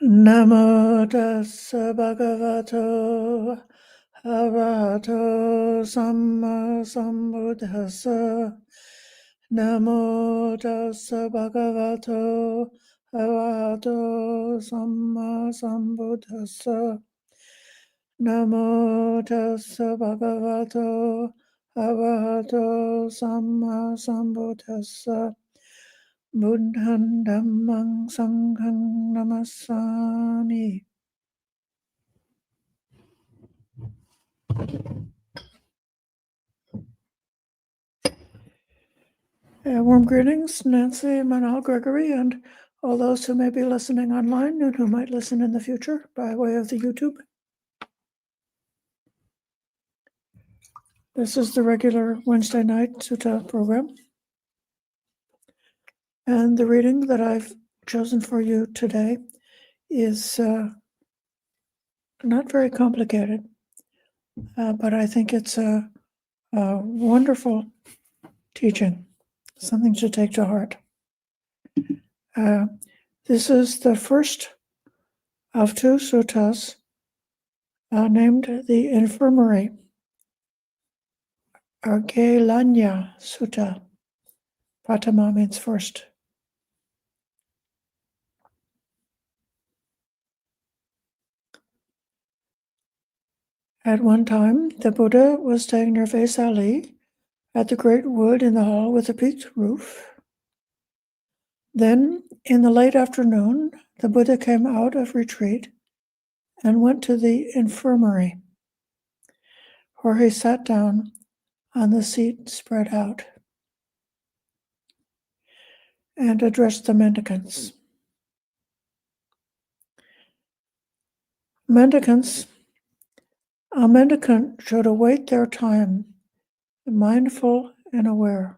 Namo tassa bhagavato arahato samma sambuddhassa. Namo tassa bhagavato arahato samma sambuddhassa. Namo tassa bhagavato arahato samma sambuddhassa. Buddham Dhammam Sangham Namassami. Warm greetings, Nancy, Manal, Gregory, and all those who may be listening online and who might listen in the future by way of the YouTube. This is the regular Wednesday night Sutta program. And the reading that I've chosen for you today is not very complicated, but I think it's a wonderful teaching, something to take to heart. This is the first of two suttas named the Infirmary, Paṭhamagelaññasutta. Paṭhama means first. At one time, the Buddha was staying near Vaisali at the great wood in the hall with a peaked roof. Then, in the late afternoon, the Buddha came out of retreat and went to the infirmary, where he sat down on the seat spread out and addressed the mendicants. A mendicant should await their time, mindful and aware.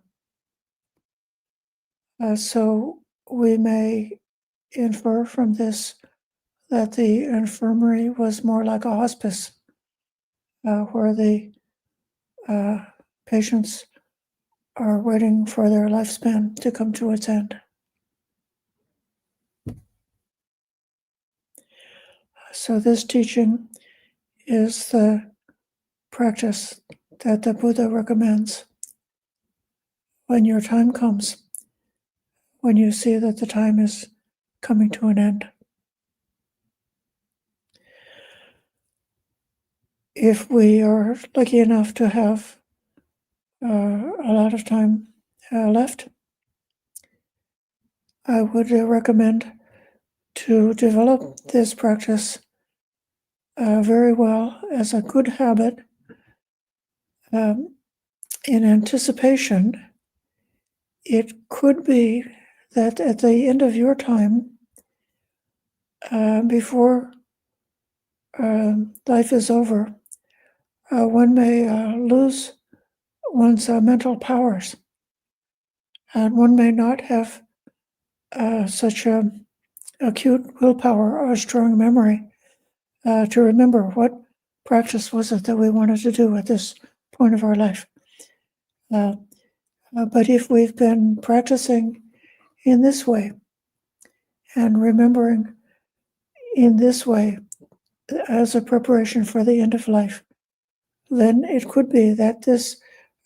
So we may infer from this that the infirmary was more like a hospice, where the patients are waiting for their lifespan to come to its end. So this teaching is the practice that the Buddha recommends when your time comes, when you see that the time is coming to an end. If we are lucky enough to have a lot of time left, I would recommend to develop this practice very well as a good habit in anticipation. It could be that at the end of your time, before life is over, one may lose one's mental powers, and one may not have such acute willpower or strong memory to remember what practice was it that we wanted to do at this point of our life. But if we've been practicing in this way and remembering in this way as a preparation for the end of life, then it could be that this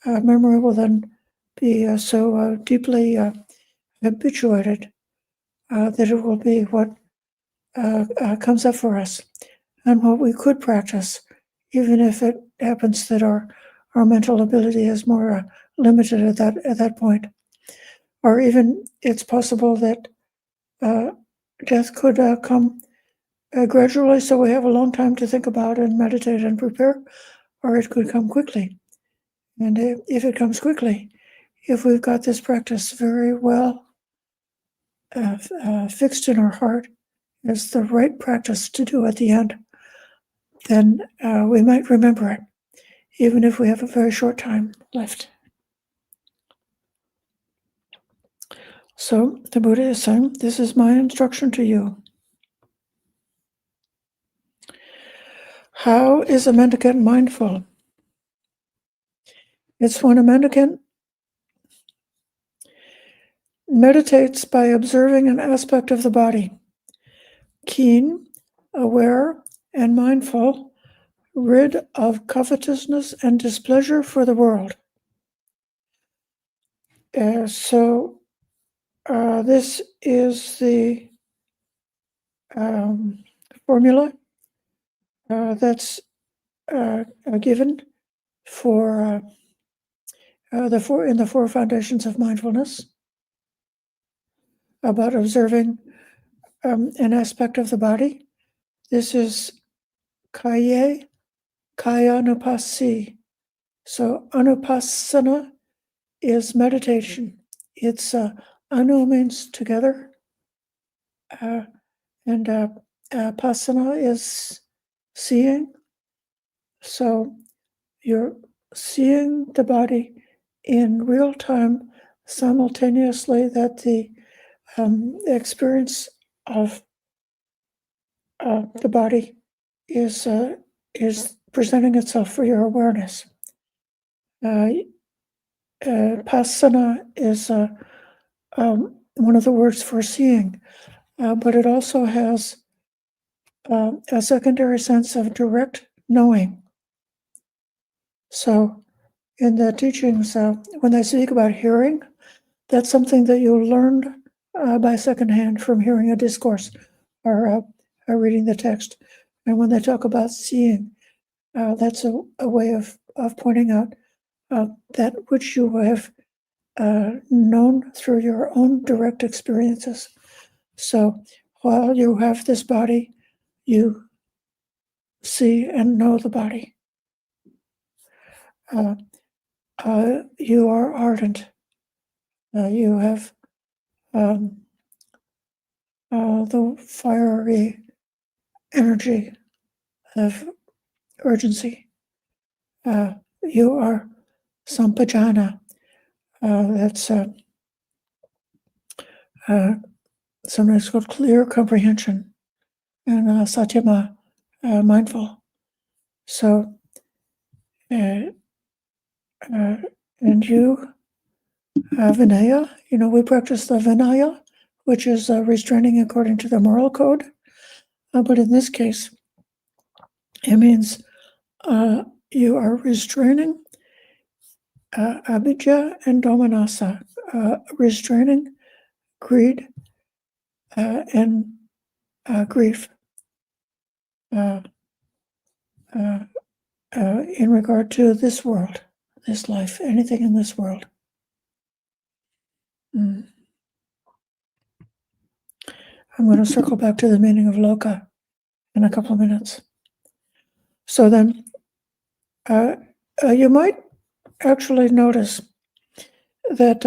memory will then be so deeply habituated that it will be what comes up for us and what we could practice, even if it happens that our mental ability is more limited at that point. Or even it's possible that death could come gradually, so we have a long time to think about and meditate and prepare, or it could come quickly. And if it comes quickly, if we've got this practice very well fixed in our heart as the right practice to do at the end, then we might remember it, even if we have a very short time left. So the Buddha is saying, this is my instruction to you. How is a mendicant mindful? It's when a mendicant meditates by observing an aspect of the body, keen, aware, and mindful, rid of covetousness and displeasure for the world. So this is the formula that's given for in the four foundations of mindfulness about observing an aspect of the body. This is kaya anupassi. So anupassana is meditation. It's anu means together, and pasana is seeing. So you're seeing the body in real time, simultaneously that the experience of the body is presenting itself for your awareness. Pasana is one of the words for seeing, but it also has a secondary sense of direct knowing. So in the teachings, when they speak about hearing, that's something that you learned by secondhand from hearing a discourse or reading the text. And when they talk about seeing, that's a way of pointing out that which you have known through your own direct experiences. So while you have this body, you see and know the body. You are ardent. You have the fiery energy of urgency. You are sampajana. That's sometimes called clear comprehension, and satyama, mindful. So, and you, vinaya, we practice the vinaya, which is restraining according to the moral code. But in this case, it means you are restraining abhijja and domanassa, restraining greed and grief in regard to this world, this life, anything in this world. I'm going to circle back to the meaning of loka in a couple of minutes. So then, you might actually notice that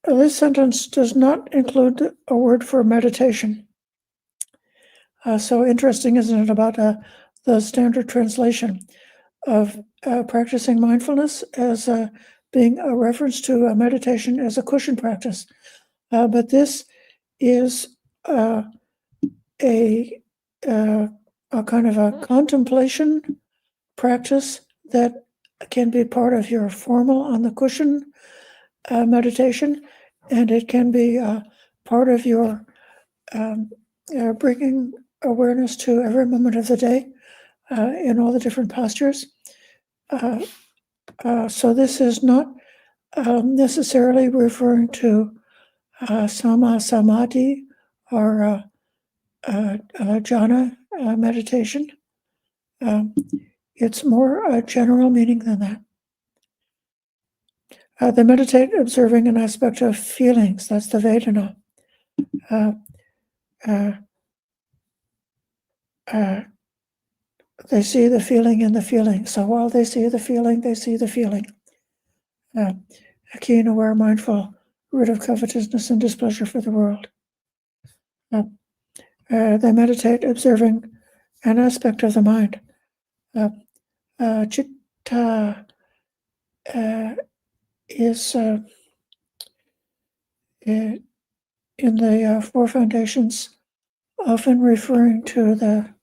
this sentence does not include a word for meditation. So interesting, isn't it, about the standard translation of practicing mindfulness as being a reference to a meditation as a cushion practice. But this is a kind of a contemplation practice that can be part of your formal on the cushion meditation, and it can be part of your bringing awareness to every moment of the day in all the different postures. So this is not necessarily referring to sama samadhi or jhana meditation. It's more a general meaning than that. They meditate observing an aspect of feelings. That's the Vedana. They see the feeling in the feeling. So while they see the feeling, they see the feeling. Keen, aware, mindful, rid of covetousness and displeasure for the world. They meditate observing an aspect of the mind. Chitta is in the four foundations often referring to the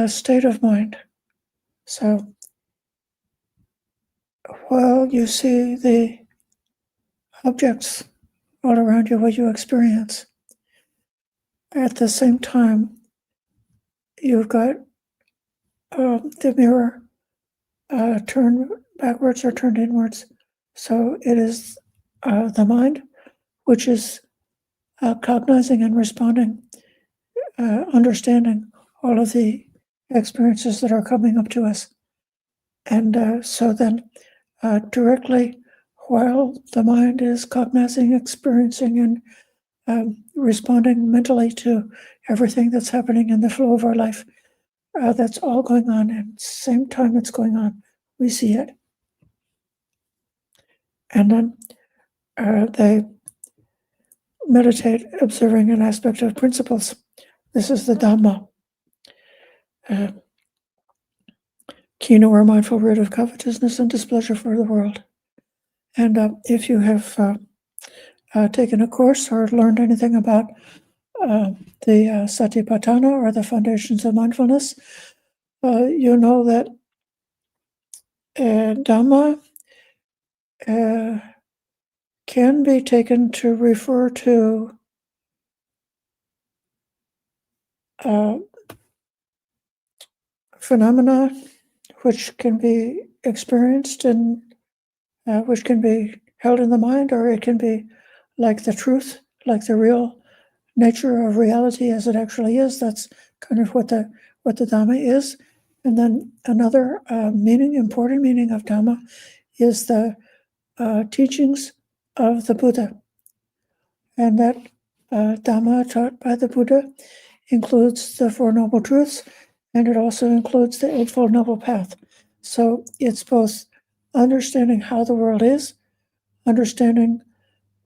state of mind. So while you see the objects all around you, what you experience, at the same time, you've got the mirror turned backwards or turned inwards. So it is the mind, which is cognizing and responding, understanding all of the experiences that are coming up to us. And so then directly while the mind is cognizing, experiencing, and responding mentally to everything that's happening in the flow of our life, that's all going on, and at the same time it's going on, we see it. And then they meditate, observing an aspect of principles. This is the Dhamma. Keen or mindful rid of covetousness and displeasure for the world. And if you have taken a course or learned anything about the Satipatthana, or the foundations of mindfulness, you know that Dhamma can be taken to refer to phenomena which can be experienced and which can be held in the mind, or it can be like the truth, like the real nature of reality as it actually is. That's kind of what the Dhamma is. And then another important meaning of Dhamma is the teachings of the Buddha. And that Dhamma taught by the Buddha includes the Four Noble Truths, and it also includes the Eightfold Noble Path. So it's both understanding how the world is, understanding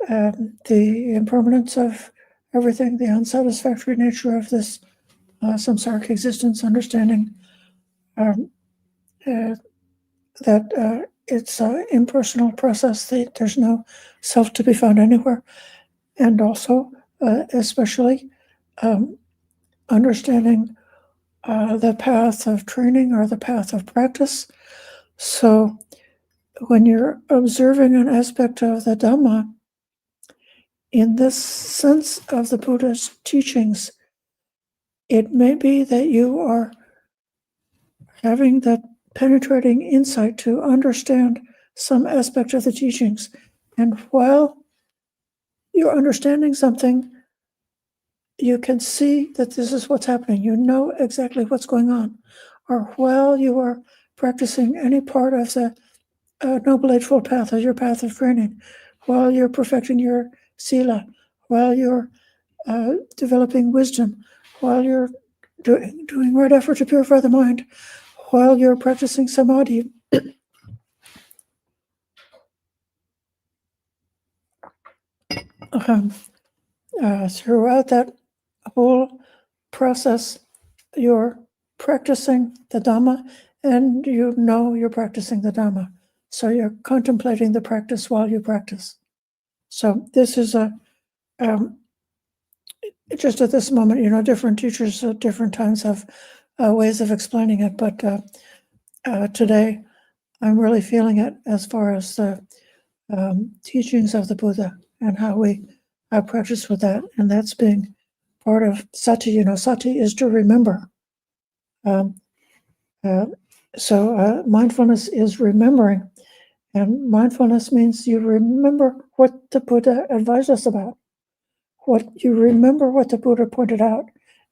the impermanence of everything, the unsatisfactory nature of this samsaric existence, understanding that it's an impersonal process, that there's no self to be found anywhere, and also especially understanding the path of training or the path of practice. So when you're observing an aspect of the Dhamma, in this sense of the Buddha's teachings, it may be that you are having the penetrating insight to understand some aspect of the teachings. And while you're understanding something, you can see that this is what's happening. You know exactly what's going on. Or while you are practicing any part of the Noble Eightfold Path, or your path of training, while you're perfecting your sila, while you're developing wisdom, while you're doing right effort to purify the mind, while you're practicing samadhi, throughout that whole process, you're practicing the Dhamma, and you know you're practicing the Dhamma. So you're contemplating the practice while you practice. So this is just at this moment, different teachers at different times have ways of explaining it, but today I'm really feeling it as far as the teachings of the Buddha and how we practice with that, and that's being part of sati. Sati is to remember. So mindfulness is remembering, and mindfulness means you remember what the Buddha advised us about. You remember what the Buddha pointed out,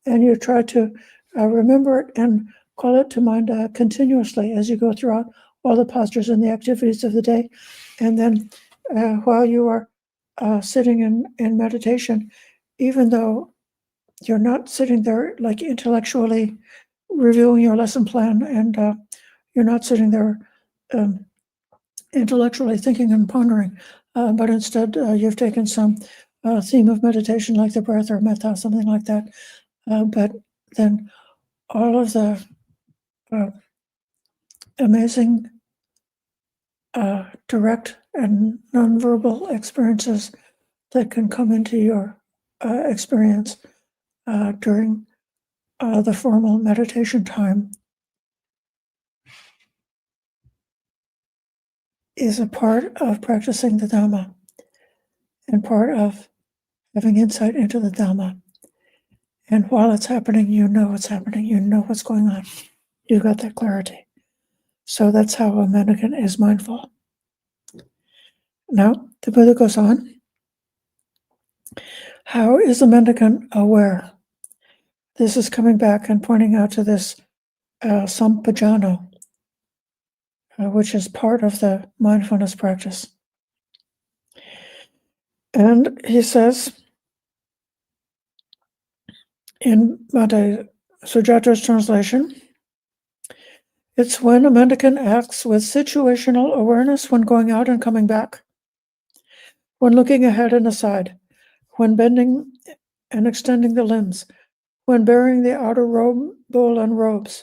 and you try to remember it and call it to mind continuously as you go throughout all the postures and the activities of the day. And then while you are sitting in meditation, even though you're not sitting there like intellectually reviewing your lesson plan, and you're not sitting there intellectually thinking and pondering, but instead you've taken some theme of meditation like the breath or metta, something like that. But then all of the amazing direct and nonverbal experiences that can come into your experience during the formal meditation time is a part of practicing the Dhamma and part of having insight into the Dhamma. And while it's happening, you know what's happening. You know what's going on. You've got that clarity. So that's how a mendicant is mindful. Now, the Buddha goes on. How is a mendicant aware? This is coming back and pointing out to this sampajana, which is part of the mindfulness practice. And he says in Bhante Sujata's translation, it's when a mendicant acts with situational awareness when going out and coming back, when looking ahead and aside, when bending and extending the limbs, when bearing the outer robe, bowl and robes,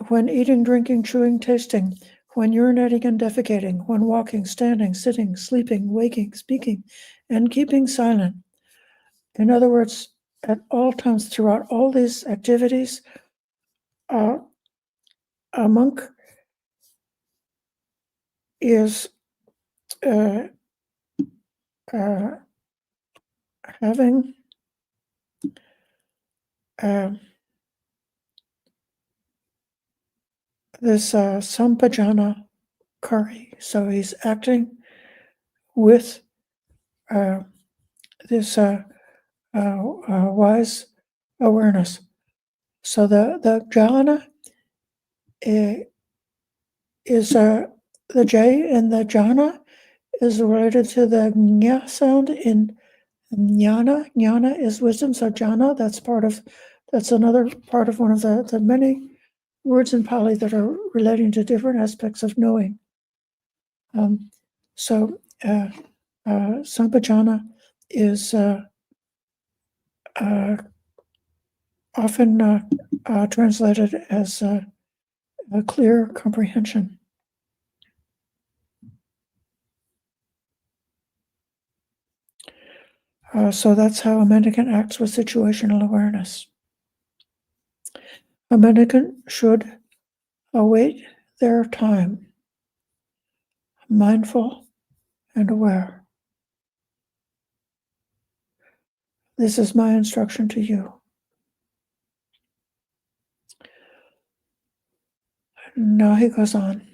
when eating, drinking, chewing, tasting, when urinating and defecating, when walking, standing, sitting, sleeping, waking, speaking, and keeping silent. In other words, at all times throughout all these activities, a monk is having this sampajana kari. So he's acting with this wise awareness. So the jhana is the J in the jhana is related to the nya sound in jnana. Jnana is wisdom, so jhana, that's another part of one of the many words in Pali that are relating to different aspects of knowing. So sampajana is often translated as a clear comprehension. So that's how a mendicant acts with situational awareness. A mendicant should await their time, mindful and aware. This is my instruction to you. Now he goes on.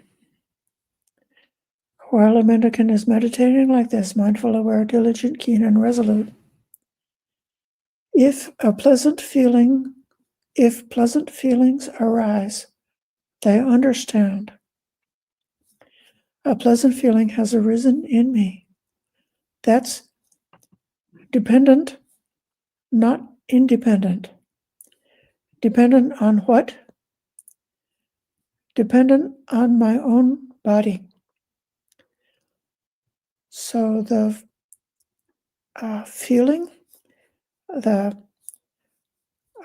While a mendicant is meditating like this, mindful, aware, diligent, keen, and resolute, if pleasant feelings arise, they understand. A pleasant feeling has arisen in me. That's dependent, not independent. Dependent on what? Dependent on my own body. So the feeling, the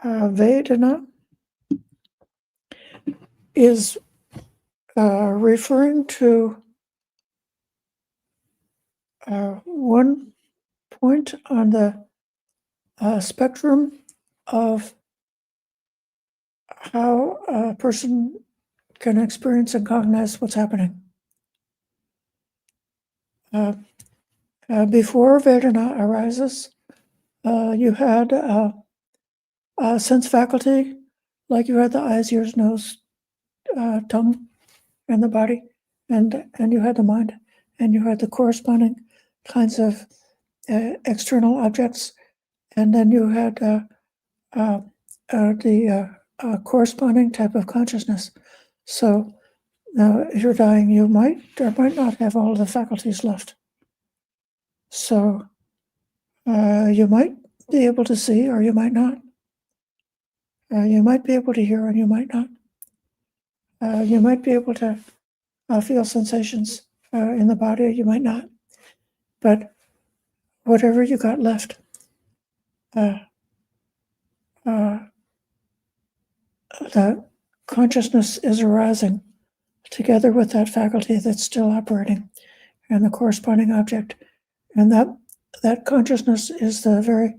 Vedana, is referring to one point on the spectrum of how a person can experience and cognize what's happening. Before Vedana arises, you had a sense faculty, like you had the eyes, ears, nose, tongue, and the body, and you had the mind, and you had the corresponding kinds of external objects, and then you had the corresponding type of consciousness. So now, if you're dying, you might or might not have all the faculties left. So you might be able to see, or you might not. You might be able to hear, and you might not. You might be able to feel sensations in the body, or you might not. But whatever you got left, the consciousness is arising together with that faculty that's still operating and the corresponding object. And that consciousness is the very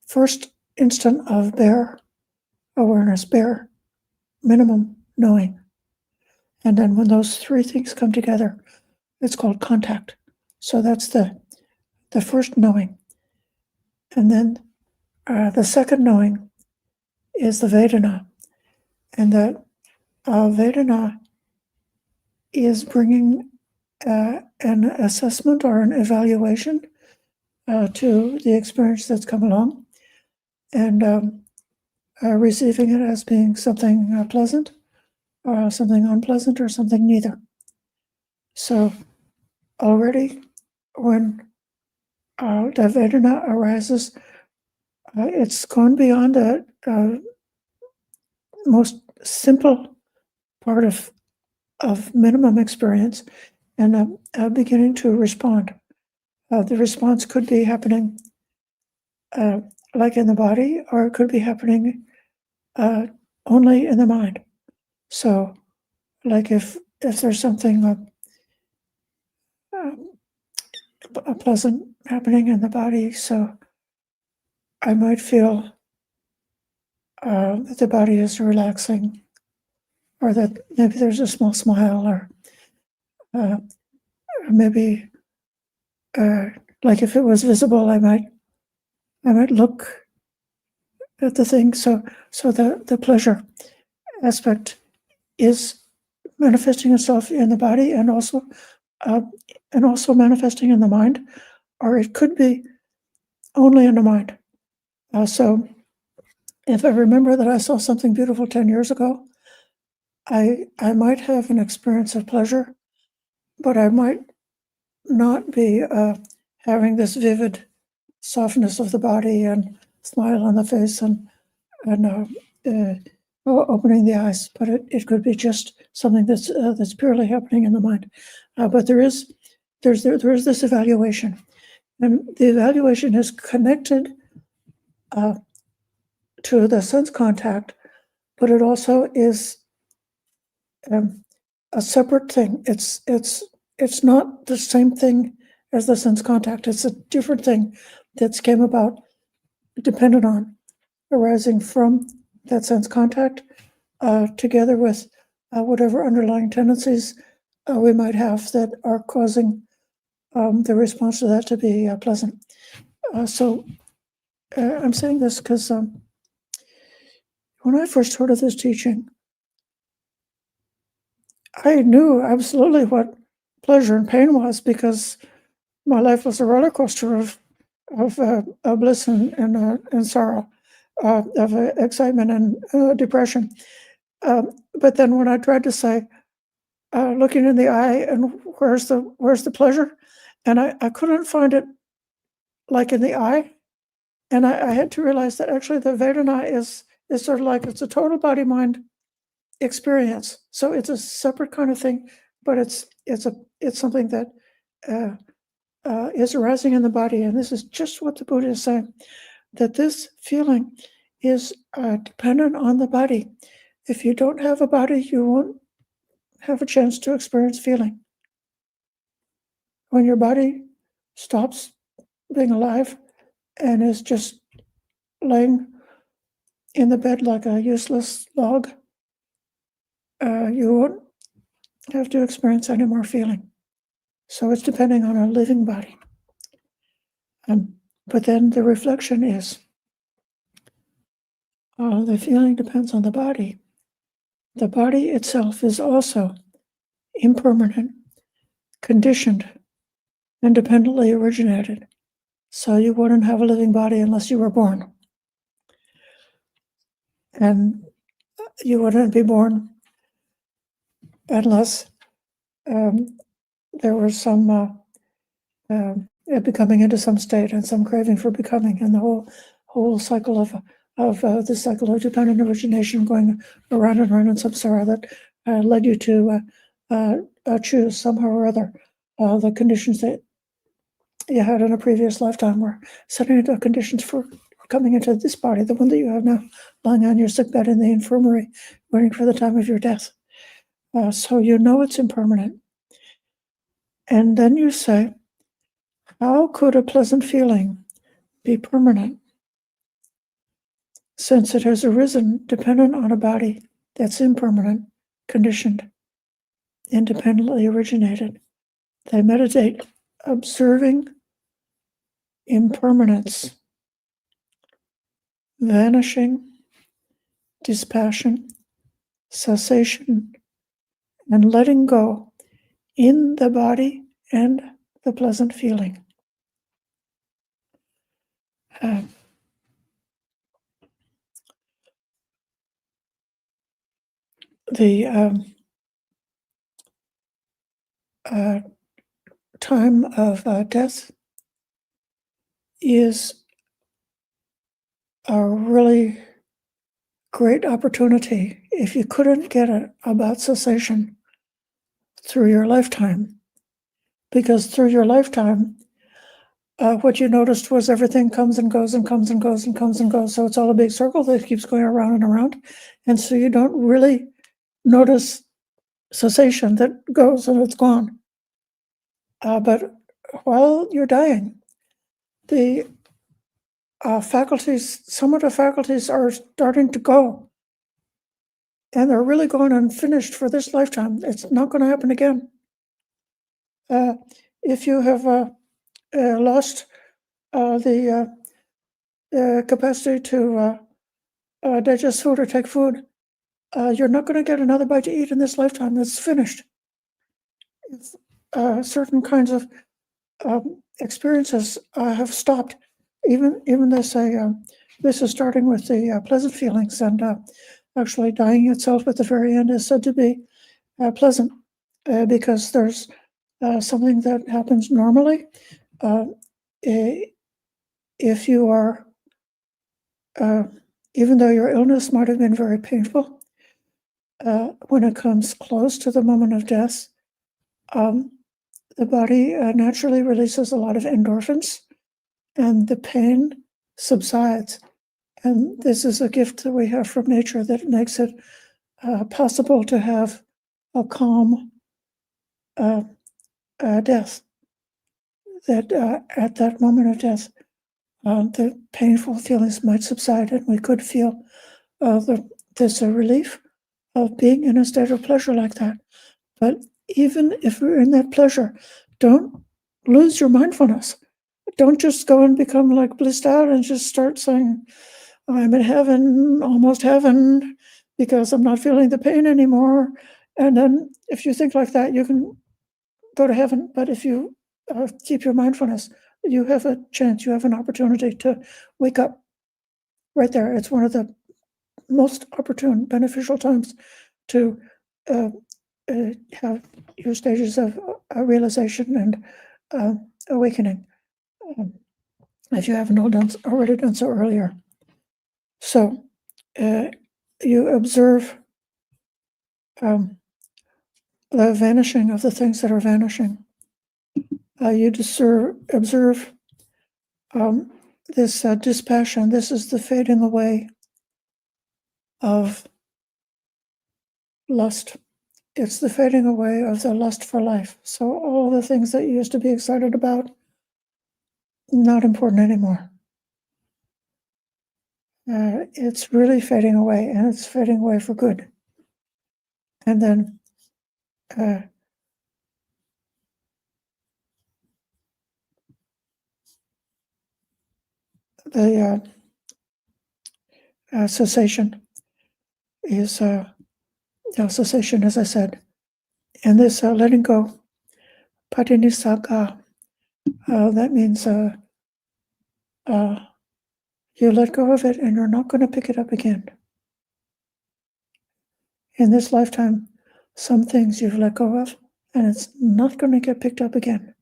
first instant of bare awareness, bare minimum knowing. And then when those three things come together, it's called contact. So that's the first knowing. And then The second knowing is the Vedana, and that Vedana is bringing an assessment or an evaluation to the experience that's come along, and receiving it as being something pleasant, or something unpleasant, or something neither. So already when the Vedana arises, it's gone beyond the most simple part of minimum experience, and beginning to respond. The response could be happening like in the body, or it could be happening only in the mind. So, like if there's something pleasant happening in the body, so I might feel that the body is relaxing, or that maybe there's a small smile, or maybe like if it was visible, I might look at the thing. So the pleasure aspect is manifesting itself in the body, and also manifesting in the mind, or it could be only in the mind. So if I remember that I saw something beautiful 10 years ago, I might have an experience of pleasure, but I might not be having this vivid softness of the body and smile on the face and opening the eyes. But it could be just something that's purely happening in the mind. But there is this evaluation, and the evaluation is connected to the sense contact, but it also is a separate thing. It's not the same thing as the sense contact. It's a different thing that's came about, dependent on, arising from that sense contact, together with whatever underlying tendencies we might have that are causing the response to that to be pleasant. So I'm saying this because when I first heard of this teaching, I knew absolutely what pleasure and pain was, because my life was a roller coaster of bliss and sorrow, of excitement and depression. But then when I tried to say, looking in the eye, and where's the pleasure, and I couldn't find it like in the eye, and I had to realize that actually the Vedana is sort of like, it's a total body mind experience. So it's a separate kind of thing, but it's something that is arising in the body. And this is just what the Buddha is saying, that this feeling is dependent on the body. If you don't have a body, you won't have a chance to experience feeling. When your body stops being alive and is just laying in the bed like a useless log, you won't have to experience any more feeling. So it's depending on a living body. But then the reflection is, the feeling depends on the body. The body itself is also impermanent, conditioned, independently originated. So you wouldn't have a living body unless you were born. And you wouldn't be born unless there was some becoming into some state and some craving for becoming, and the whole cycle of the cycle of dependent origination going around and around in samsara that led you to choose somehow or other the conditions that you had in a previous lifetime were setting into conditions for coming into this body, the one that you have now, lying on your sickbed in the infirmary, waiting for the time of your death. So you know it's impermanent. And then you say, how could a pleasant feeling be permanent, since it has arisen dependent on a body that's impermanent, conditioned, independently originated? They meditate observing impermanence vanishing, dispassion, cessation, and letting go in the body and the pleasant feeling. The time of death is a really great opportunity if you couldn't get it about cessation through your lifetime, because through your lifetime, what you noticed was everything comes and goes and comes and goes and comes and goes. So it's all a big circle that keeps going around and around. And so you don't really notice cessation that goes and it's gone. But while you're dying, the faculties, some of the faculties are starting to go. And they're really going unfinished for this lifetime. It's not going to happen again. If you have lost the capacity to digest food or take food, you're not going to get another bite to eat in this lifetime. It's finished. Certain kinds of experiences have stopped. Even they say this is starting with the pleasant feelings, and actually dying itself at the very end is said to be pleasant because there's something that happens normally. If you are, even though your illness might have been very painful, when it comes close to the moment of death, the body naturally releases a lot of endorphins and the pain subsides. And this is a gift that we have from nature that makes it possible to have a calm death. That at that moment of death, the painful feelings might subside, and we could feel this relief of being in a state of pleasure like that. But even if we're in that pleasure, don't lose your mindfulness. Don't just go and become like blissed out and just start saying, I'm in heaven, almost heaven, because I'm not feeling the pain anymore. And then if you think like that, you can go to heaven. But if you keep your mindfulness, you have a chance, you have an opportunity to wake up right there. It's one of the most opportune, beneficial times to have your stages of realization and awakening, if you haven't already done so earlier. So you observe the vanishing of the things that are vanishing. You observe this dispassion. This is the fading away of lust. It's the fading away of the lust for life. So all the things that you used to be excited about, not important anymore. It's really fading away, and it's fading away for good. And then the cessation is cessation, as I said, and this letting go, Paṭhamagelaññasutta, that means you let go of it and you're not going to pick it up again. In this lifetime, some things you've let go of, and it's not going to get picked up again.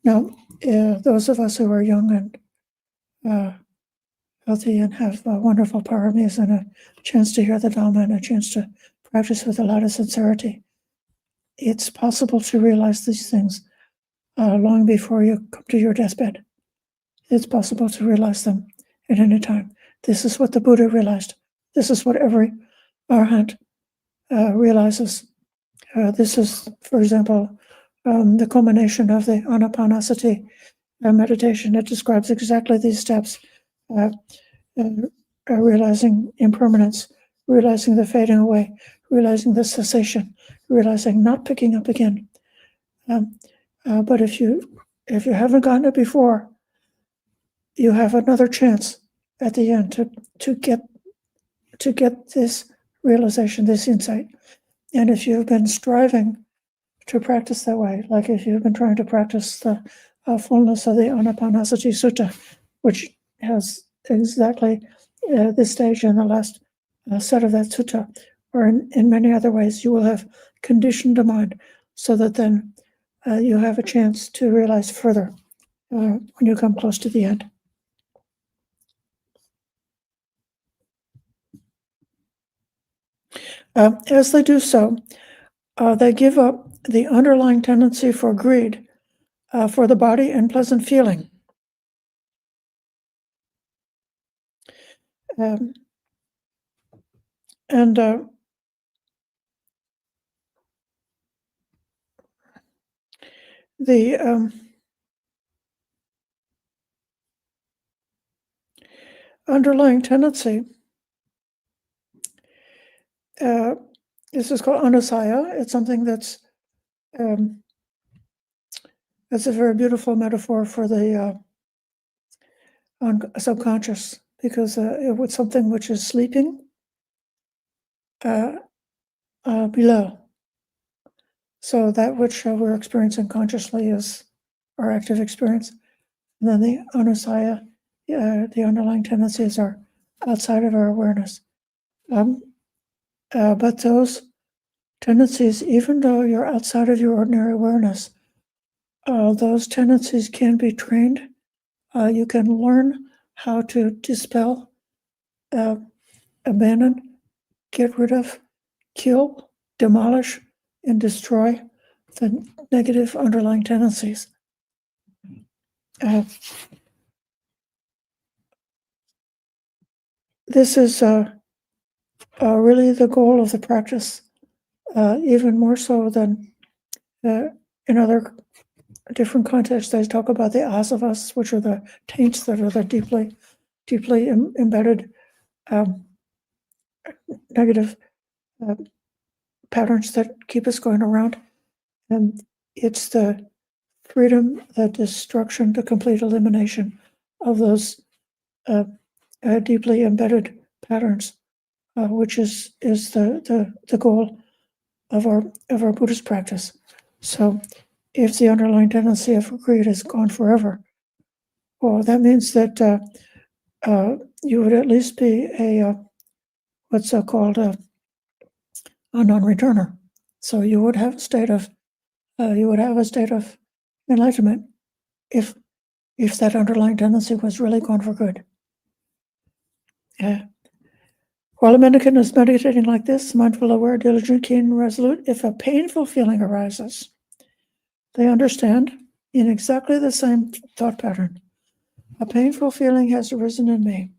Now, those of us who are young and healthy and have wonderful paramis and a chance to hear the Dhamma and a chance to practice with a lot of sincerity, it's possible to realize these things long before you come to your deathbed. It's possible to realize them at any time. This is what the Buddha realized. This is what every Arhat realizes. This is, for example, the culmination of the Anapanasati meditation. It describes exactly these steps, realizing impermanence, realizing the fading away, realizing the cessation, realizing not picking up again. But if you haven't gotten it before, you have another chance at the end to get this realization, this insight. And if you've been striving to practice that way, like if you've been trying to practice the fullness of the Anapanasati which has exactly this stage in the last set of that sutta, or in many other ways, you will have conditioned the mind so that then you have a chance to realize further when you come close to the end. As they do so, they give up the underlying tendency for greed for the body and pleasant feeling. The underlying tendency, this is called anusaya. It's something that's a very beautiful metaphor for the subconscious, because it was something which is sleeping below. So that which we're experiencing consciously is our active experience. And then the anusaya, the underlying tendencies, are outside of our awareness. But those tendencies, even though you're outside of your ordinary awareness, those tendencies can be trained. You can learn how to dispel, abandon, get rid of, kill, demolish, and destroy the negative underlying tendencies. This is really the goal of the practice, even more so than in other different contexts. They talk about the asavas, which are the taints that are the deeply embedded negative patterns that keep us going around. And it's the freedom, the destruction, the complete elimination of those deeply embedded patterns, which is the goal of our Buddhist practice. So if the underlying tendency of greed is gone forever, well, that means that you would at least be a what's called a non-returner. So you would have a state of enlightenment if that underlying tendency was really gone for good. While a mendicant is meditating like this, mindful, aware, diligent, keen, resolute, if a painful feeling arises, they understand in exactly the same thought pattern. A painful feeling has arisen in me.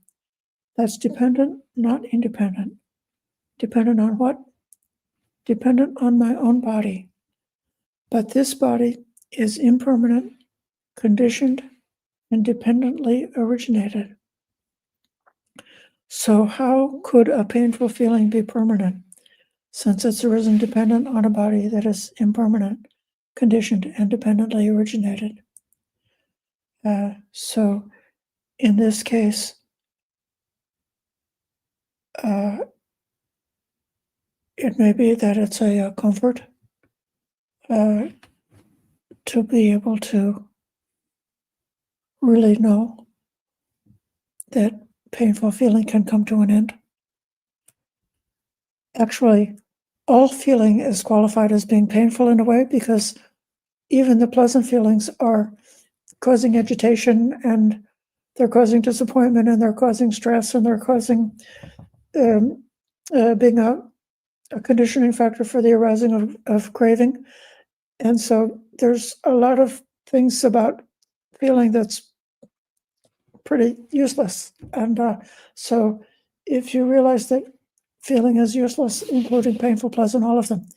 That's dependent, not independent. Dependent on what? Dependent on my own body. But this body is impermanent, conditioned, and dependently originated. So how could a painful feeling be permanent, since it's arisen dependent on a body that is impermanent, conditioned, and dependently originated? So in this case, it may be that it's a comfort to be able to really know that painful feeling can come to an end. Actually, all feeling is qualified as being painful in a way, because even the pleasant feelings are causing agitation, and they're causing disappointment, and they're causing stress, and they're causing being a conditioning factor for the arising of craving. And so there's a lot of things about feeling that's pretty useless. And so if you realize that feeling is useless, including painful, pleasant, all of them,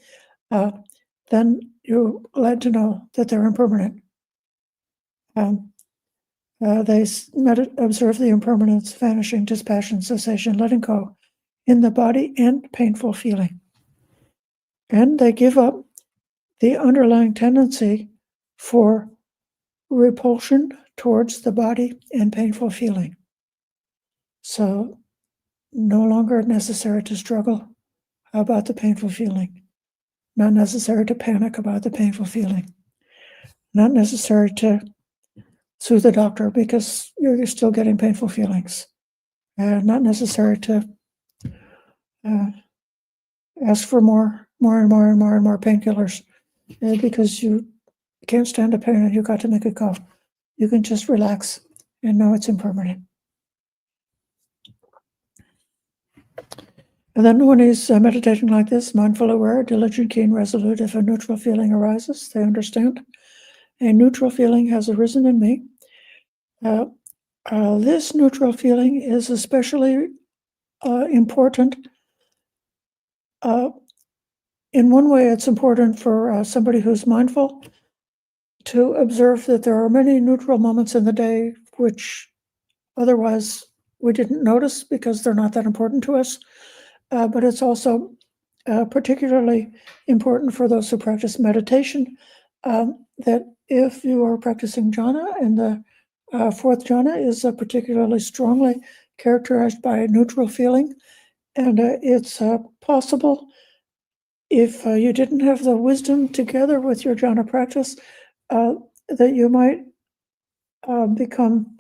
then you're glad to know that they're impermanent. They observe the impermanence, vanishing, dispassion, cessation, letting go in the body and painful feeling. And they give up the underlying tendency for – repulsion towards the body and painful feeling. So no longer necessary to struggle about the painful feeling, not necessary to panic about the painful feeling, not necessary to sue the doctor because you're still getting painful feelings, not necessary to ask for more painkillers because you can't stand the pain and you got to make it go. You can just relax and know it's impermanent. And then when he's meditating like this, mindful, aware, diligent, keen, resolute, if a neutral feeling arises, they understand. A neutral feeling has arisen in me. This neutral feeling is especially important. In one way, it's important for somebody who's mindful to observe that there are many neutral moments in the day which otherwise we didn't notice because they're not that important to us. But it's also particularly important for those who practice meditation, that if you are practicing jhana, and the fourth jhana is particularly strongly characterized by a neutral feeling, and it's possible, if you didn't have the wisdom together with your jhana practice, that you might become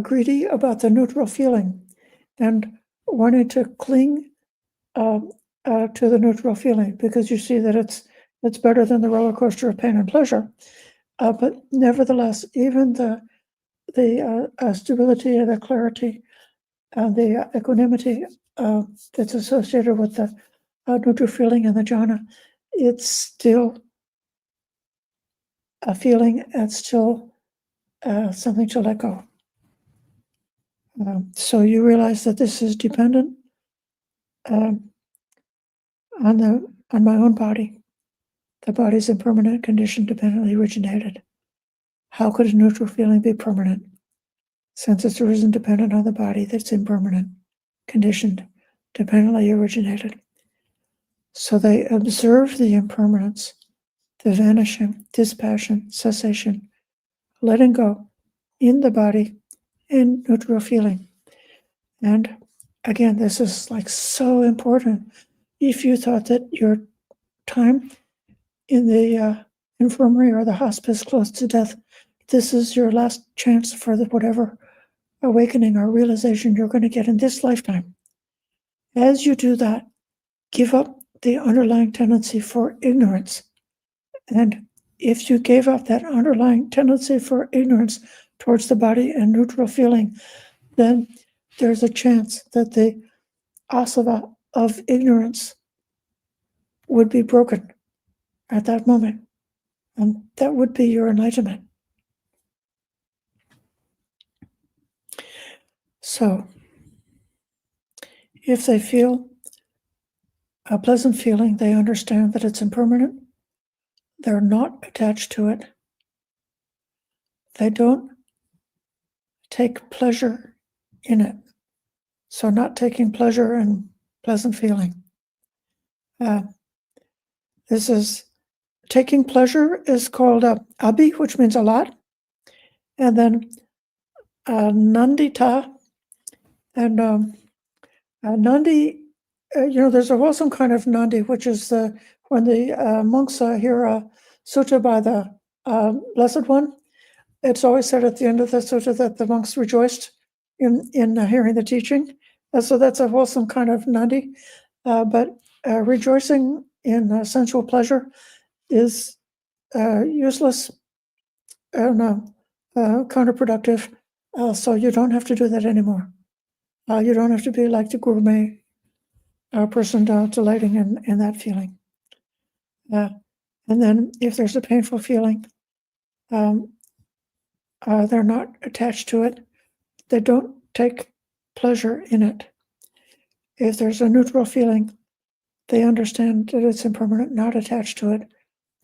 greedy about the neutral feeling and wanting to cling to the neutral feeling because you see that it's better than the roller coaster of pain and pleasure. But nevertheless, even the stability and the clarity and the equanimity that's associated with the neutral feeling in the jhana, it's still a feeling and still something to let go. So you realize that this is dependent on my own body. The body's impermanent, conditioned, dependently originated. How could a neutral feeling be permanent, since it's arisen dependent on the body that's impermanent, conditioned, dependently originated? So they observe the impermanence, the vanishing, dispassion, cessation, letting go in the body in neutral feeling. And again, this is like so important. If you thought that your time in the infirmary or the hospice close to death, this is your last chance for whatever awakening or realization you're going to get in this lifetime. As you do that, give up the underlying tendency for ignorance. And if you gave up that underlying tendency for ignorance towards the body and neutral feeling, then there's a chance that the asava of ignorance would be broken at that moment. And that would be your enlightenment. So, if they feel a pleasant feeling, they understand that it's impermanent. They're not attached to it. They don't take pleasure in it. So not taking pleasure in pleasant feeling. This is taking pleasure is called abhi, which means a lot. And then nandita. And nandi, there's a wholesome kind of nandi, which is when the monks hear a sutta by the Blessed One. It's always said at the end of the sutta that the monks rejoiced in hearing the teaching. So that's a wholesome kind of nandi. But rejoicing in sensual pleasure is useless and counterproductive. So you don't have to do that anymore. You don't have to be like the gourmet person delighting in that feeling. And then if there's a painful feeling, they're not attached to it. They don't take pleasure in it. If there's a neutral feeling, they understand that it's impermanent, not attached to it.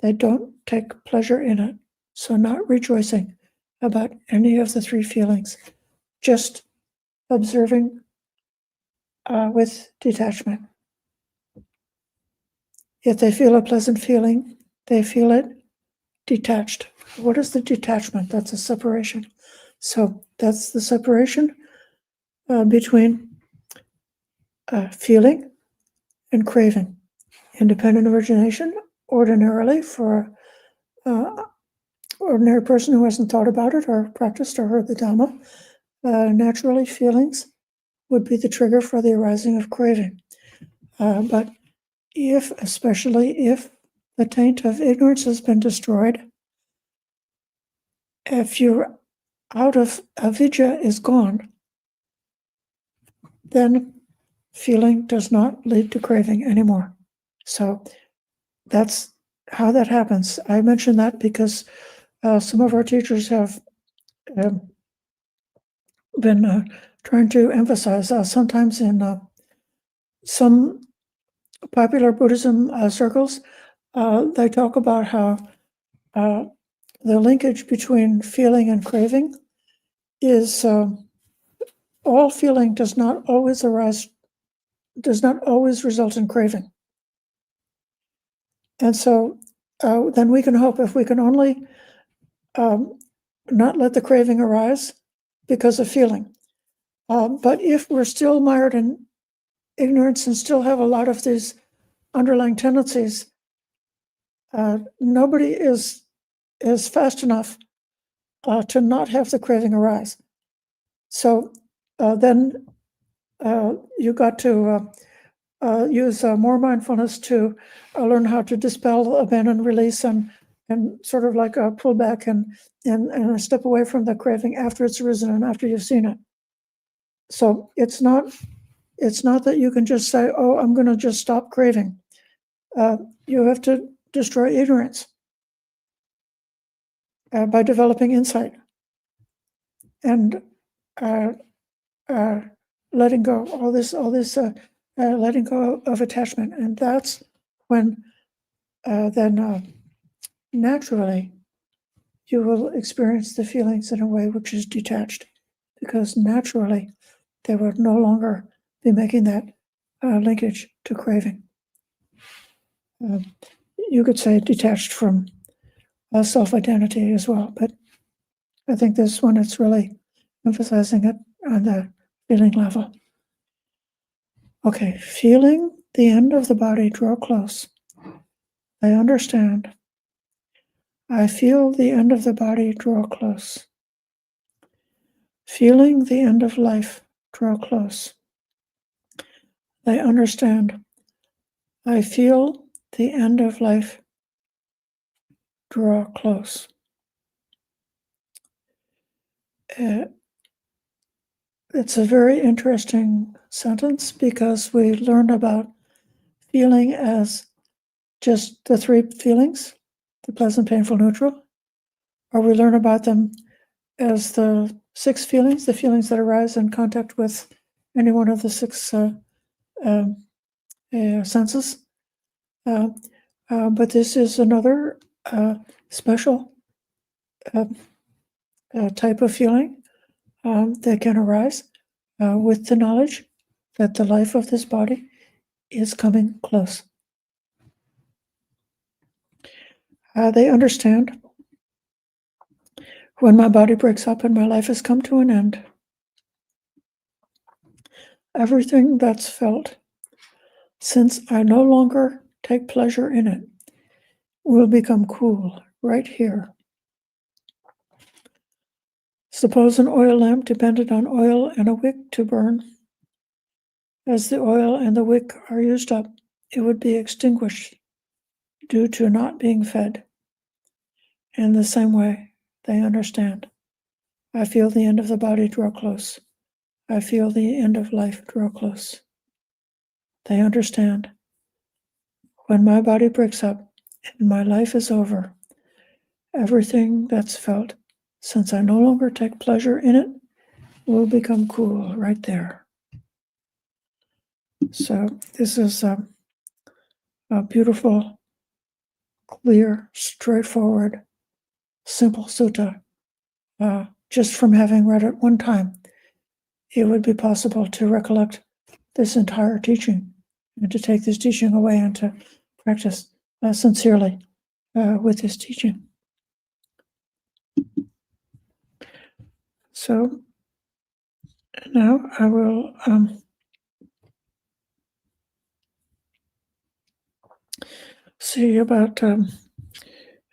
They don't take pleasure in it. So not rejoicing about any of the three feelings, just observing with detachment. If they feel a pleasant feeling, they feel it detached. What is the detachment? That's a separation. So that's the separation between feeling and craving. Independent origination, ordinarily, for an ordinary person who hasn't thought about it or practiced or heard the Dhamma, naturally feelings would be the trigger for the arising of craving. But especially if the taint of ignorance has been destroyed, if you're out of avidya is gone, then feeling does not lead to craving anymore. So that's how that happens. I mention that because some of our teachers have been trying to emphasize, sometimes in some popular Buddhism circles, they talk about how the linkage between feeling and craving is all feeling does not always result in craving. And so then we can hope, if we can only not let the craving arise because of feeling. But if we're still mired in ignorance and still have a lot of these underlying tendencies, nobody is fast enough to not have the craving arise. So then you got to use more mindfulness to learn how to dispel, abandon, release, and sort of like pull back and step away from the craving after it's arisen and after you've seen it. So it's not that you can just say, "Oh, I'm going to just stop craving." You have to destroy ignorance by developing insight and letting go all this letting go of attachment, and that's when then naturally you will experience the feelings in a way which is detached, because naturally they would no longer be making that linkage to craving. You could say detached from self-identity as well, but I think this one, it's really emphasizing it on the feeling level. Okay, feeling the end of the body draw close. I understand. I feel the end of the body draw close. Feeling the end of life draw close. I understand. I feel the end of life draw close. It's a very interesting sentence, because we learn about feeling as just the three feelings, the pleasant, painful, neutral, or we learn about them as the six feelings, the feelings that arise in contact with any one of the six senses. But this is another special type of feeling that can arise with the knowledge that the life of this body is coming close. They understand, when my body breaks up and my life has come to an end, everything that's felt, since I no longer take pleasure in it, will become cool right here. Suppose an oil lamp depended on oil and a wick to burn. As the oil and the wick are used up, it would be extinguished due to not being fed. In the same way, they understand. I feel the end of the body draw close. I feel the end of life draw close. They understand. When my body breaks up and my life is over, everything that's felt, since I no longer take pleasure in it, will become cool right there. So this is a beautiful, clear, straightforward, simple sutta. Just from having read it one time, it would be possible to recollect this entire teaching and to take this teaching away and to practice sincerely with this teaching. So now I will see about,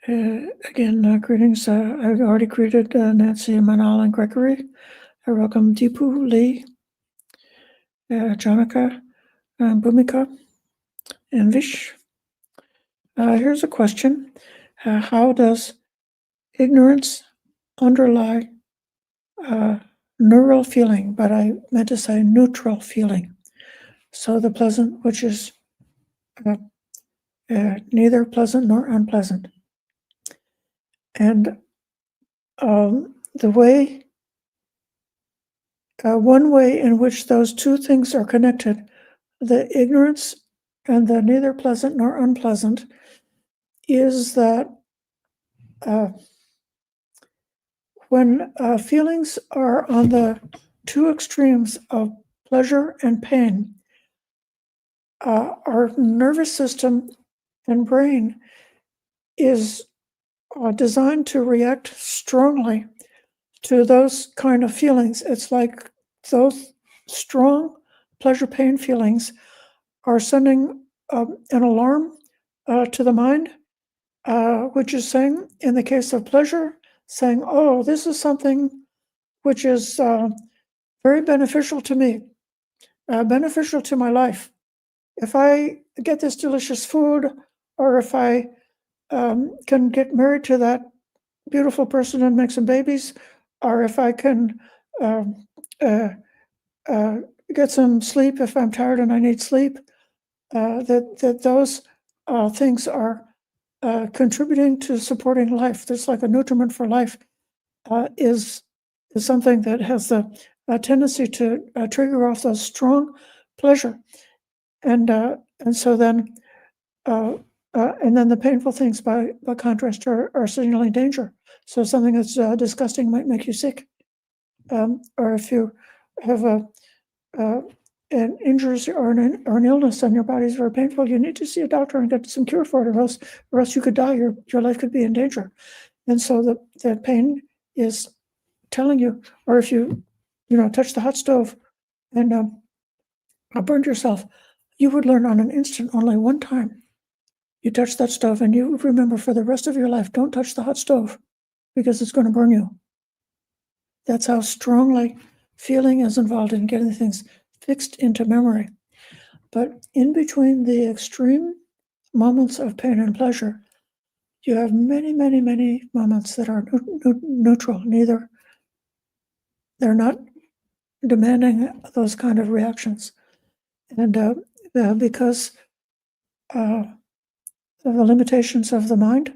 again, greetings. I've already greeted Nancy, Manal, and Gregory. I welcome Deepu, Lee, Janaka, Bhumika, and Vish. Here's a question. How does ignorance underlie neural feeling, but I meant to say neutral feeling? So the pleasant, which is neither pleasant nor unpleasant. And the way, one way in which those two things are connected, the ignorance and the neither pleasant nor unpleasant, is that when feelings are on the two extremes of pleasure and pain, our nervous system and brain is designed to react strongly to those kind of feelings. It's like those strong pleasure-pain feelings are sending an alarm to the mind, which is saying, in the case of pleasure, saying, oh, this is something which is very beneficial to me, beneficial to my life. If I get this delicious food, or if I can get married to that beautiful person and make some babies, or if I can get some sleep if I'm tired and I need sleep, that those things are contributing to supporting life. There's like a nutriment for life is something that has the tendency to trigger off those strong pleasure, and so then and then the painful things, by contrast, are signaling danger. So something that's disgusting might make you sick, or if you have an injury or an illness and your body is very painful, you need to see a doctor and get some cure for it, or else you could die. Your life could be in danger. And so the pain is telling you, or if you touch the hot stove and burned yourself, you would learn on an instant only one time. You touch that stove and you remember for the rest of your life, don't touch the hot stove because it's going to burn you. That's how strongly feeling is involved in getting things fixed into memory. But in between the extreme moments of pain and pleasure, you have many, many, many moments that are neutral. Neither, they're not demanding those kind of reactions. And because of the limitations of the mind,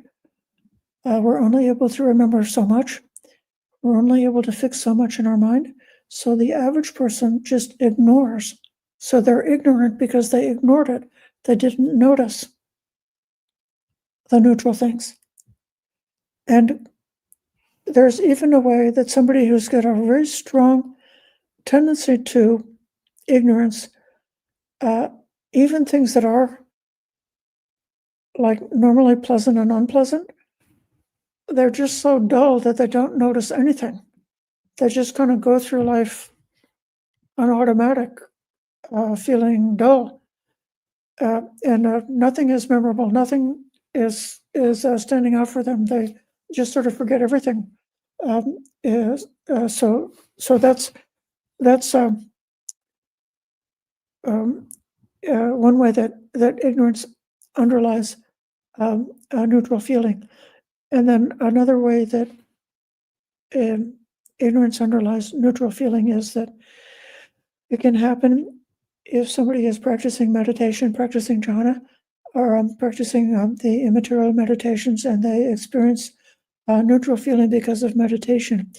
we're only able to remember so much. We're only able to fix so much in our mind. So the average person just ignores. So they're ignorant because they ignored it. They didn't notice the neutral things. And there's even a way that somebody who's got a very strong tendency to ignorance, even things that are like normally pleasant and unpleasant, they're just so dull that they don't notice anything. They just kind of go through life on automatic, feeling dull, and nothing is memorable. Nothing is standing out for them. They just sort of forget everything. So that's one way that ignorance underlies a neutral feeling. And then another way that ignorance underlies neutral feeling is that it can happen if somebody is practicing meditation, practicing jhana, or practicing the immaterial meditations, and they experience neutral feeling because of meditation.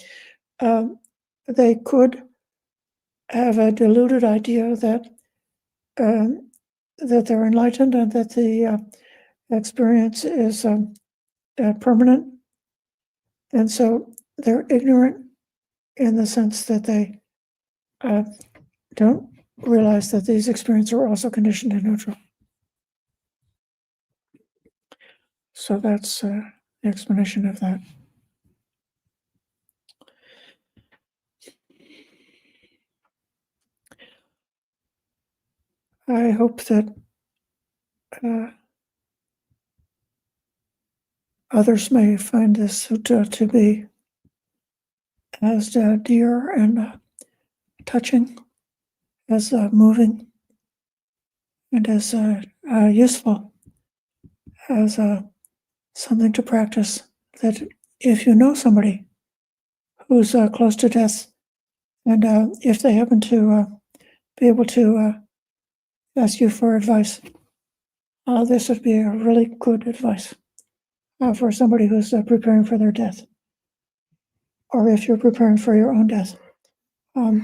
They could have a deluded idea that they're enlightened and that the experience is permanent, and so they're ignorant in the sense that they don't realize that these experiences are also conditioned and neutral. So that's the explanation of that. I hope that others may find this sutta to be as dear and touching, as moving, and as useful as something to practice. That if you know somebody who's close to death, and if they happen to be able to ask you for advice, this would be a really good advice for somebody who's preparing for their death, or if you're preparing for your own death.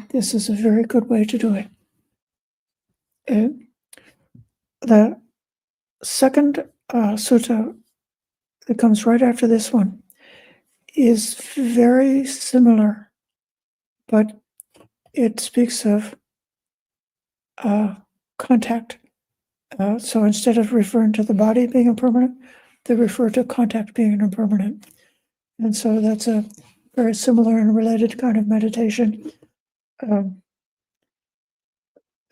This is a very good way to do it. The second sutta that comes right after this one is very similar, but it speaks of contact. So instead of referring to the body being impermanent, they refer to contact being impermanent. And so that's a very similar and related kind of meditation.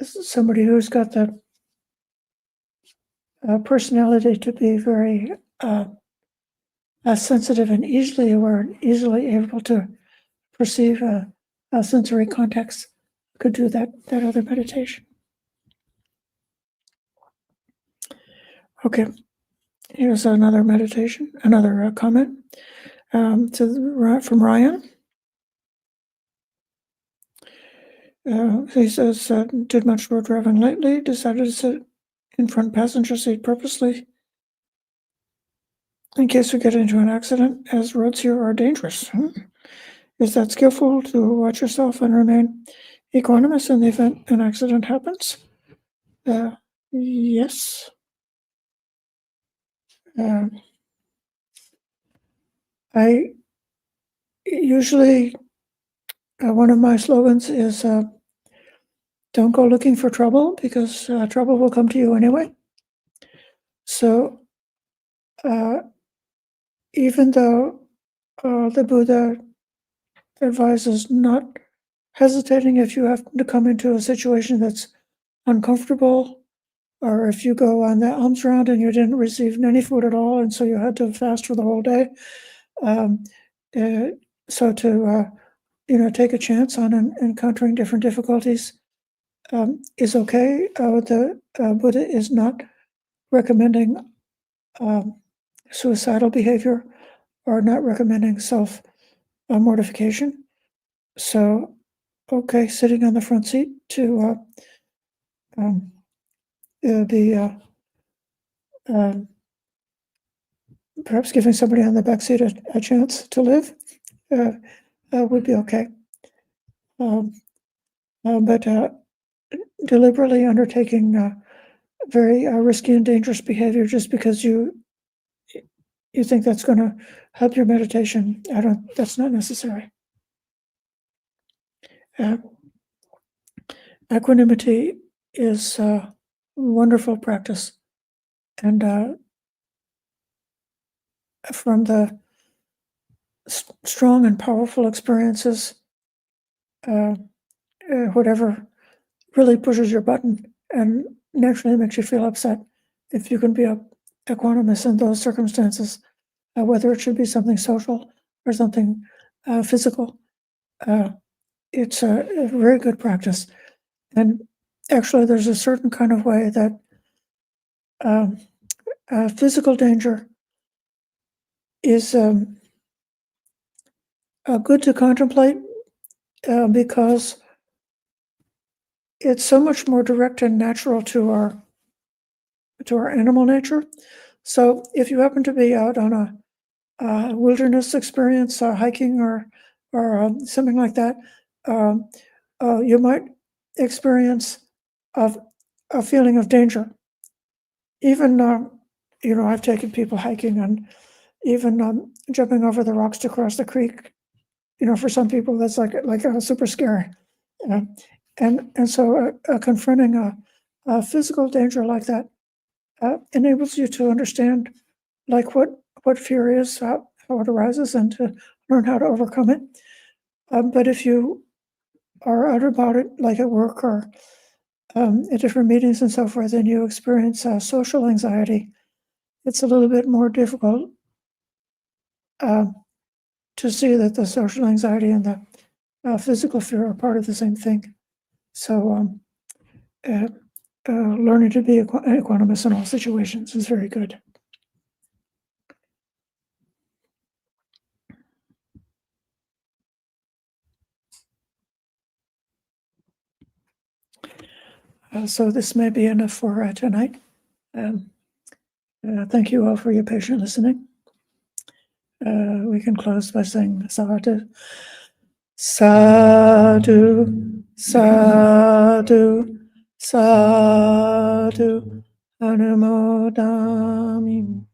Somebody who's got the personality to be very sensitive and easily aware, and easily able to perceive sensory context could do that other meditation. Okay, here's another meditation, another comment from Ryan. He says, did much road driving lately, decided to sit in front passenger seat purposely in case we get into an accident, as roads here are dangerous. Is that skillful to watch yourself and remain equanimous in the event an accident happens? Yes. I usually, one of my slogans is, don't go looking for trouble, because trouble will come to you anyway. So even though the Buddha advises not hesitating if you have to come into a situation that's uncomfortable, or if you go on the alms round and you didn't receive any food at all, and so you had to fast for the whole day. So to take a chance on encountering different difficulties is okay. The Buddha is not recommending suicidal behavior, or not recommending self mortification. So, okay, sitting on the front seat to be perhaps giving somebody on the back seat a chance to live would be okay. But deliberately undertaking very risky and dangerous behavior just because you think that's going to help your meditation, that's not necessary. Equanimity is a wonderful practice, and from the strong and powerful experiences, whatever really pushes your button and naturally makes you feel upset, if you can be equanimous in those circumstances, whether it should be something social or something physical, it's a very good practice. And actually, there's a certain kind of way that physical danger is good to contemplate because it's so much more direct and natural to our animal nature. So if you happen to be out on a wilderness experience, hiking or something like that, you might experience a feeling of danger. Even I've taken people hiking, and even jumping over the rocks to cross the creek. For some people that's like super scary, and so confronting a physical danger like that enables you to understand like what fear is, how it arises, and to learn how to overcome it. But if you are out about it, like at work or at different meetings and so forth, and you experience social anxiety, it's a little bit more difficult to see that the social anxiety and the physical fear are part of the same thing. So learning to be equanimous in all situations is very good. So this may be enough for tonight. Thank you all for your patient listening. We can close by saying sadhu, sadhu, sadhu, sadhu, anumodami.